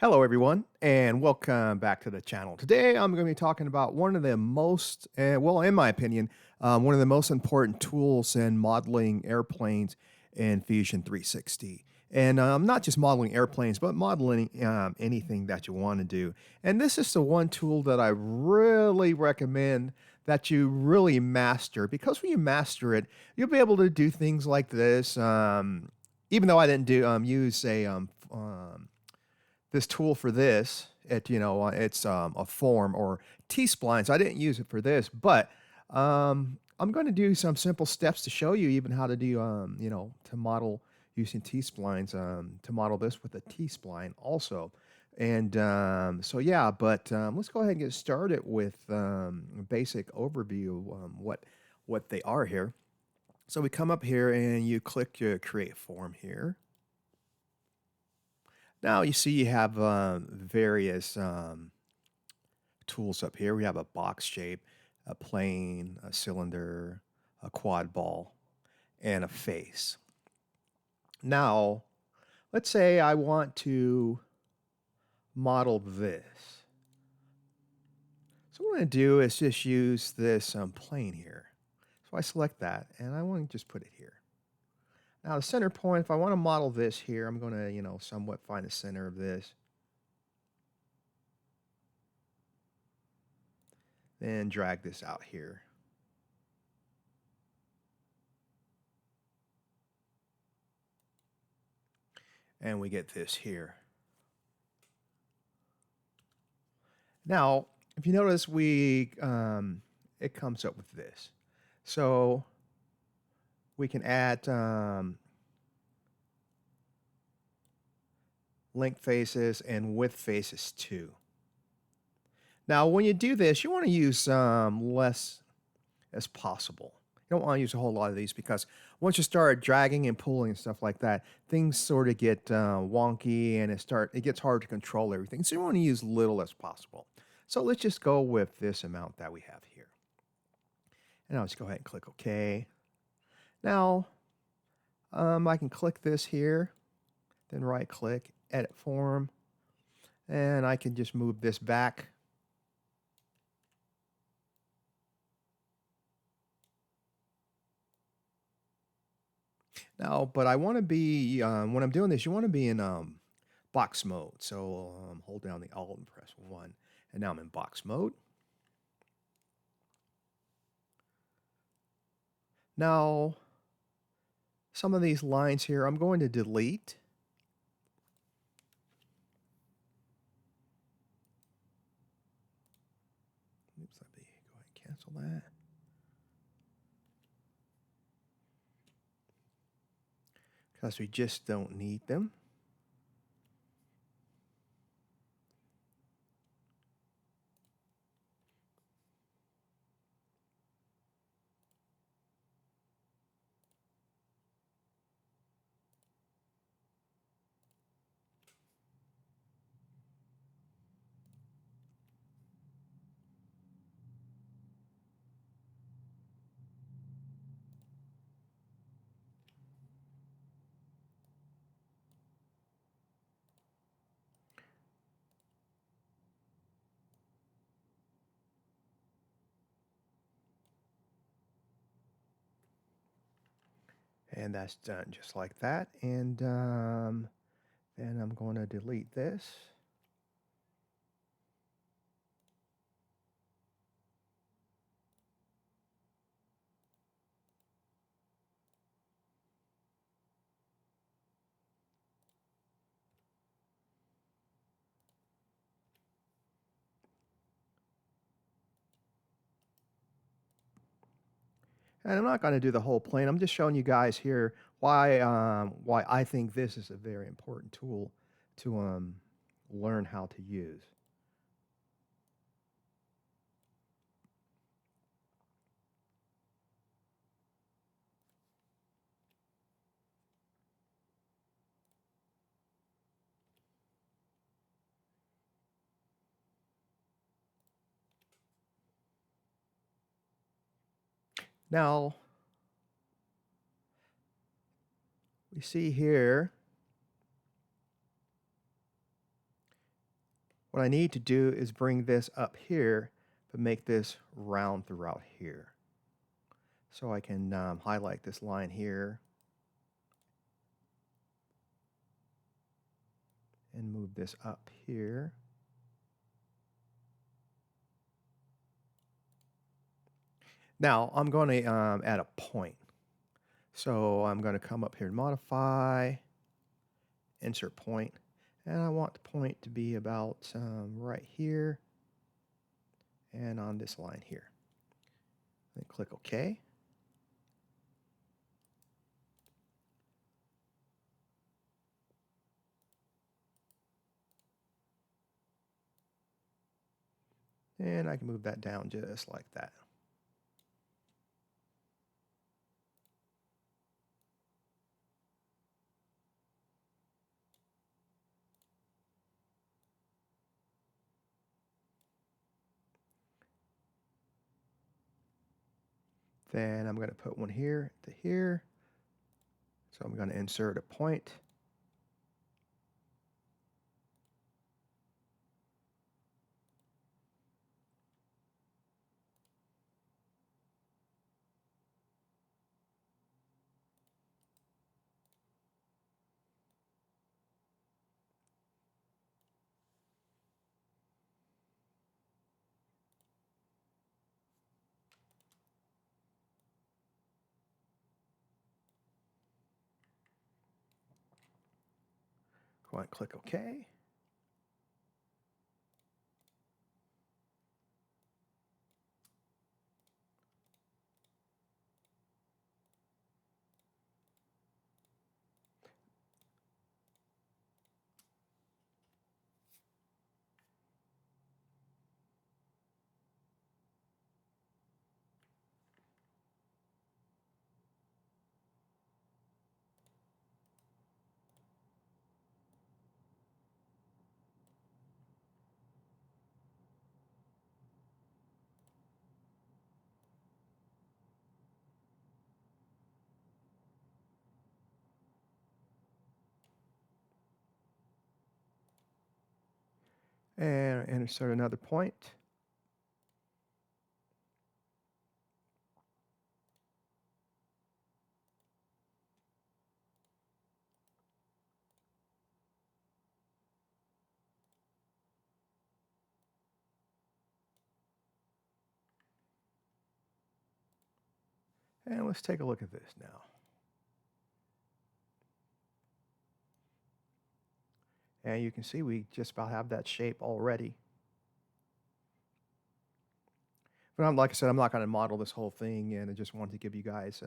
Hello, everyone, and welcome back to the channel. Today, I'm going to be talking about one of the most, well, in my opinion, one of the most important tools in modeling airplanes in Fusion 360. And not just modeling airplanes, but modeling anything that you want to do. And this is the one tool that I really recommend that you really master, because when you master it, you'll be able to do things like this. Even though I didn't use this tool for this. It's a form or T-Splines. I didn't use it for this, but I'm going to do some simple steps to show you even how to do, to model using T-Splines, to model this with a T-Spline also. And so, yeah, but let's go ahead and get started with a basic overview of what they are here. So we come up here and you click your create form here. Now you see you have various tools up here. We have a box shape, a plane, a cylinder, a quad ball, and a face. Now, let's say I want to model this. So what I'm going to do is just use this plane here. So I select that, and I want to just put it here. Now the center point, if I want to model this here, I'm going to, somewhat find the center of this. Then drag this out here. And we get this here. Now, if you notice, it comes up with this. So we can add length faces and width faces too. Now, when you do this, you want to use less as possible. You don't want to use a whole lot of these, because once you start dragging and pulling and stuff like that, things sort of get wonky, and it gets hard to control everything. So you want to use little as possible. So let's just go with this amount that we have here. And I'll just go ahead and click OK. Now, I can click this here, then right click, edit form, and I can just move this back. Now, but I want to be, when I'm doing this, you want to be in box mode. So hold down the Alt and press 1. And now I'm in box mode. Now, some of these lines here, I'm going to delete. Oops, let me go ahead and cancel that. Because we just don't need them. And that's done just like that. And then I'm going to delete this. And I'm not going to do the whole plane. I'm just showing you guys here why I think this is a very important tool to learn how to use. Now, we see here What I need to do is bring this up here, but make this round throughout here. So I can highlight this line here and move this up here. Now I'm going to add a point. So I'm going to come up here and modify, insert point, and I want the point to be about right here and on this line here. Then click OK. And I can move that down just like that. Then I'm going to put one here to here. So I'm going to insert a point. Go and click OK. And insert another point. And let's take a look at this now. And you can see we just about have that shape already. But like I said, I'm not going to model this whole thing, and I just wanted to give you guys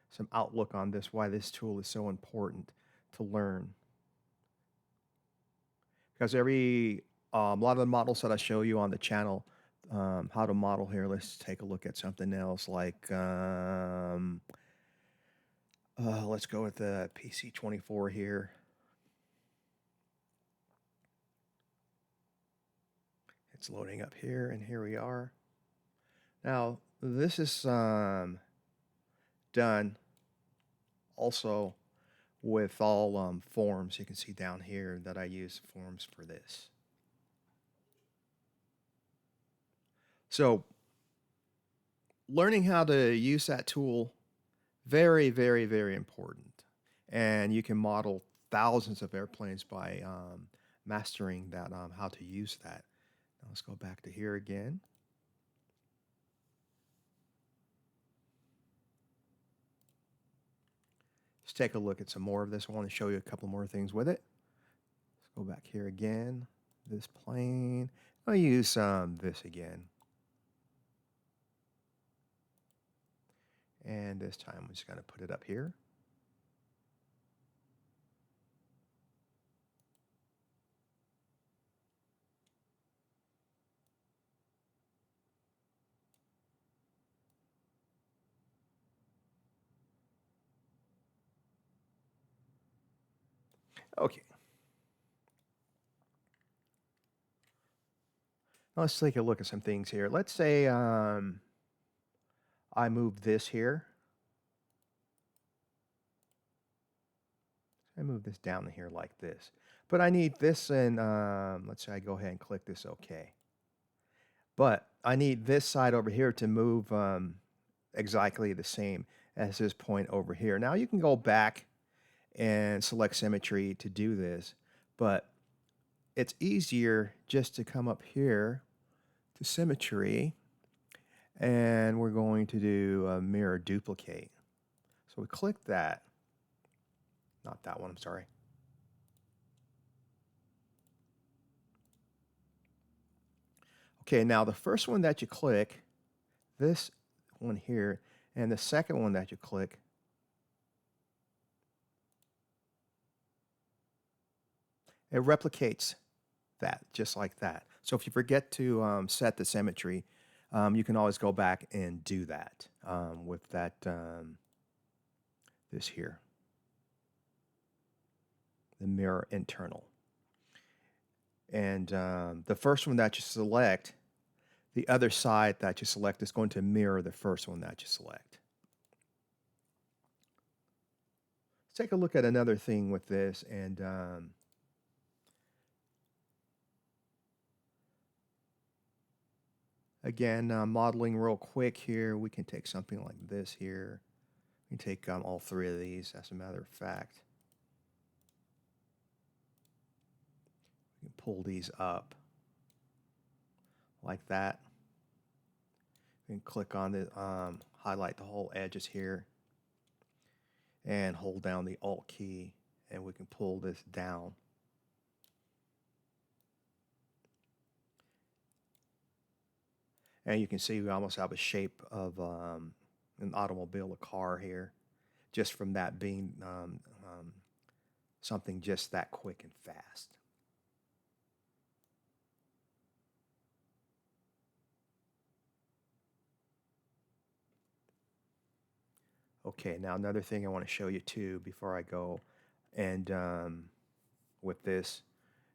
some outlook on this, why this tool is so important to learn. Because a lot of the models that I show you on the channel, how to model here, let's take a look at something else like, let's go with the PC24 here. It's loading up here, and here we are. Now, this is done also with all forms. You can see down here that I use forms for this. So, learning how to use that tool, very, very, very important. And you can model thousands of airplanes by mastering that, how to use that. Now let's go back to here again. Let's take a look at some more of this. I want to show you a couple more things with it. Let's go back here again. This plane. I'll use this again. And this time I'm just going to put it up here. Okay. Now let's take a look at some things here. Let's say I move this here. I move this down here like this. But I need this and, let's say I go ahead and click this OK. But I need this side over here to move exactly the same as this point over here. Now you can go back and select symmetry to do this, but it's easier just to come up here to symmetry, and we're going to do a mirror duplicate. So we click that, not that one, I'm sorry. Okay, now the first one that you click, this one here, and the second one that you click, it replicates that just like that. So if you forget to set the symmetry, you can always go back and do that with that this here, the mirror internal. And the first one that you select, the other side that you select is going to mirror the first one that you select. Let's take a look at another thing with this, and again, modeling real quick here, we can take something like this here. We can take all three of these, as a matter of fact. We can pull these up like that. We can click on the, highlight the whole edges here, and hold down the Alt key, and we can pull this down. And you can see we almost have a shape of an automobile, a car here, just from that being something just that quick and fast. Okay, now another thing I want to show you too before I go, and with this,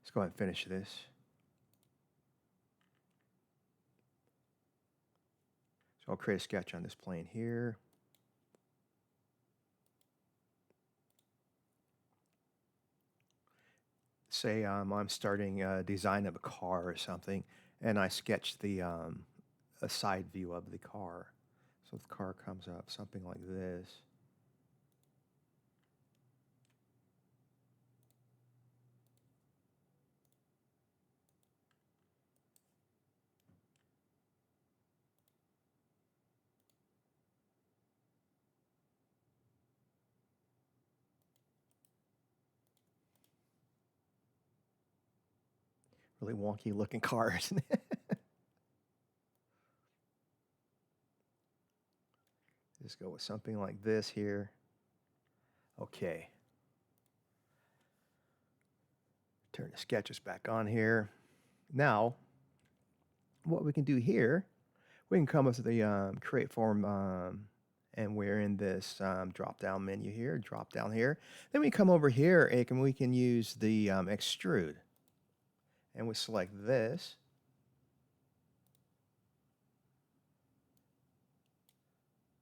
let's go ahead and finish this. So I'll create a sketch on this plane here. Say I'm starting a design of a car or something, and I sketch the a side view of the car. So the car comes up, something like this. Really wonky looking car, isn't it? Just go with something like this here. Okay. Turn the sketches back on here. Now, what we can do here, we can come up to the create form, and we're in this drop down menu here, drop down here. Then we come over here and we can use the extrude. And we select this.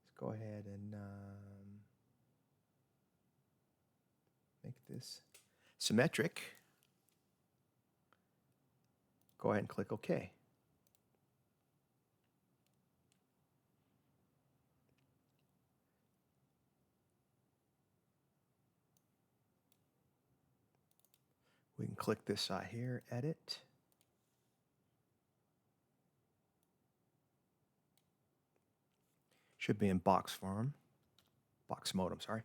Let's go ahead and make this symmetric. Go ahead and click OK. We can click this side here, edit. Should be in box form. Box mode, I'm sorry.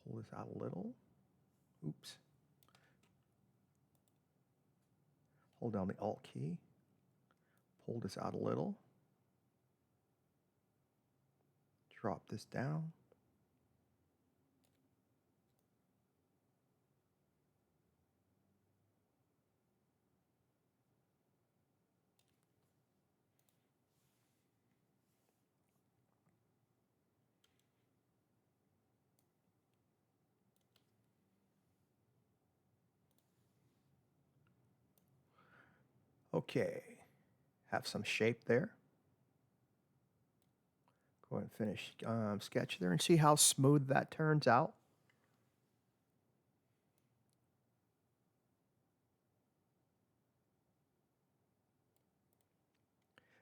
Pull this out a little. Oops. Hold down the Alt key. Pull this out a little. Drop this down. Okay. Have some shape there. Go ahead and finish sketch there and see how smooth that turns out.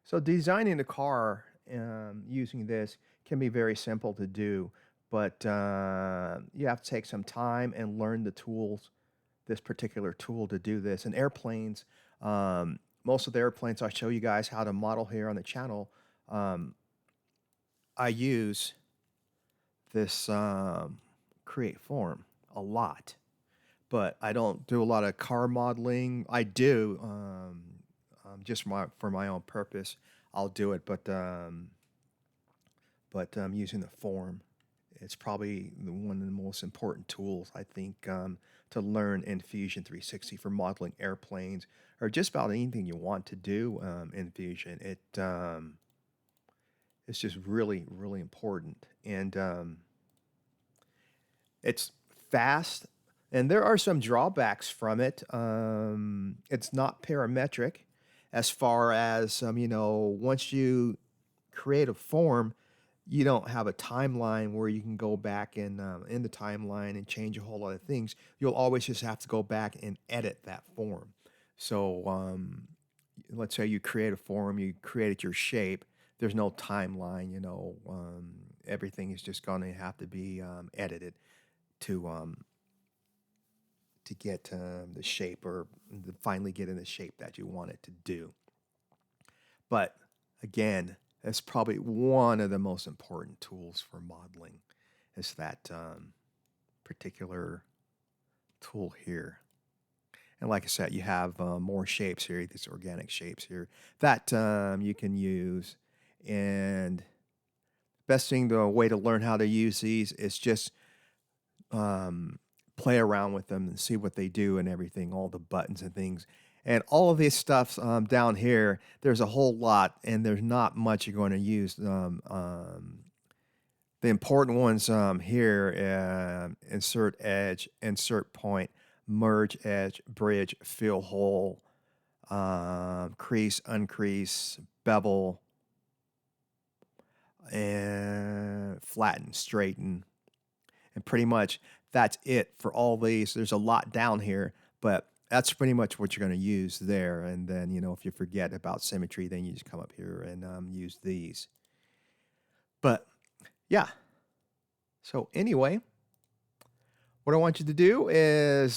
So designing a car using this can be very simple to do, but you have to take some time and learn the tools, this particular tool to do this. And airplanes, most of the airplanes I show you guys how to model here on the channel, um, I use this create form a lot, but I don't do a lot of car modeling. I do just for my own purpose. I'll do it, but using the form, it's probably one of the most important tools I think to learn in Fusion 360 for modeling airplanes or just about anything you want to do in Fusion. It's just really really important, and it's fast. And there are some drawbacks from it. It's not parametric, as far as once you create a form, you don't have a timeline where you can go back and in the timeline and change a whole lot of things. You'll always just have to go back and edit that form. So let's say you create a form, you created your shape. There's no timeline. Everything is just going to have to be edited to get the shape, or to finally get in the shape that you want it to do. But again, that's probably one of the most important tools for modeling, is that particular tool here. And like I said, you have more shapes here, these organic shapes here that you can use. And the way to learn how to use these is just play around with them and see what they do and everything, all the buttons and things. And all of this stuff down here, there's a whole lot, and there's not much you're going to use. The important ones here, insert edge, insert point, merge edge, bridge, fill hole, crease, uncrease, bevel, and flatten, straighten. And pretty much that's it for all these. There's a lot down here, but that's pretty much what you're going to use there. And then, if you forget about symmetry, then you just come up here and use these. But yeah. So anyway, what I want you to do is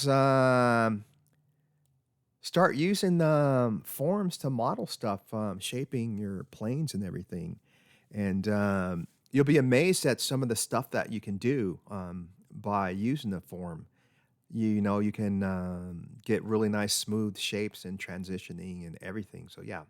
start using forms to model stuff, shaping your planes and everything. And you'll be amazed at some of the stuff that you can do by using the form. You can get really nice smooth shapes and transitioning and everything. So yeah.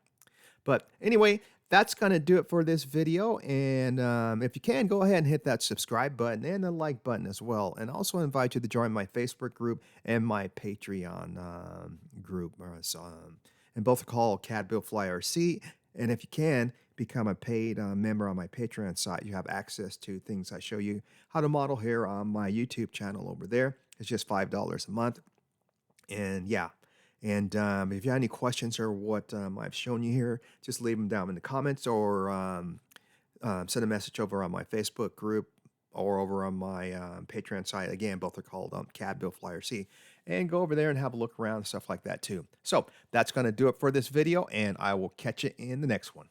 But anyway, that's going to do it for this video. And if you can, go ahead and hit that subscribe button and the like button as well. And also invite you to join my Facebook group and my Patreon group. And both are called CAD Build Fly RC. And if you can, become a paid member on my Patreon site. You have access to things I show you how to model here on my YouTube channel over there. It's just $5 a month. And yeah. And if you have any questions or what I've shown you here, just leave them down in the comments, or send a message over on my Facebook group or over on my Patreon site. Again, both are called CAD Build Fly RC. And go over there and have a look around and stuff like that too. So that's going to do it for this video, and I will catch you in the next one.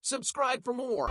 Subscribe for more.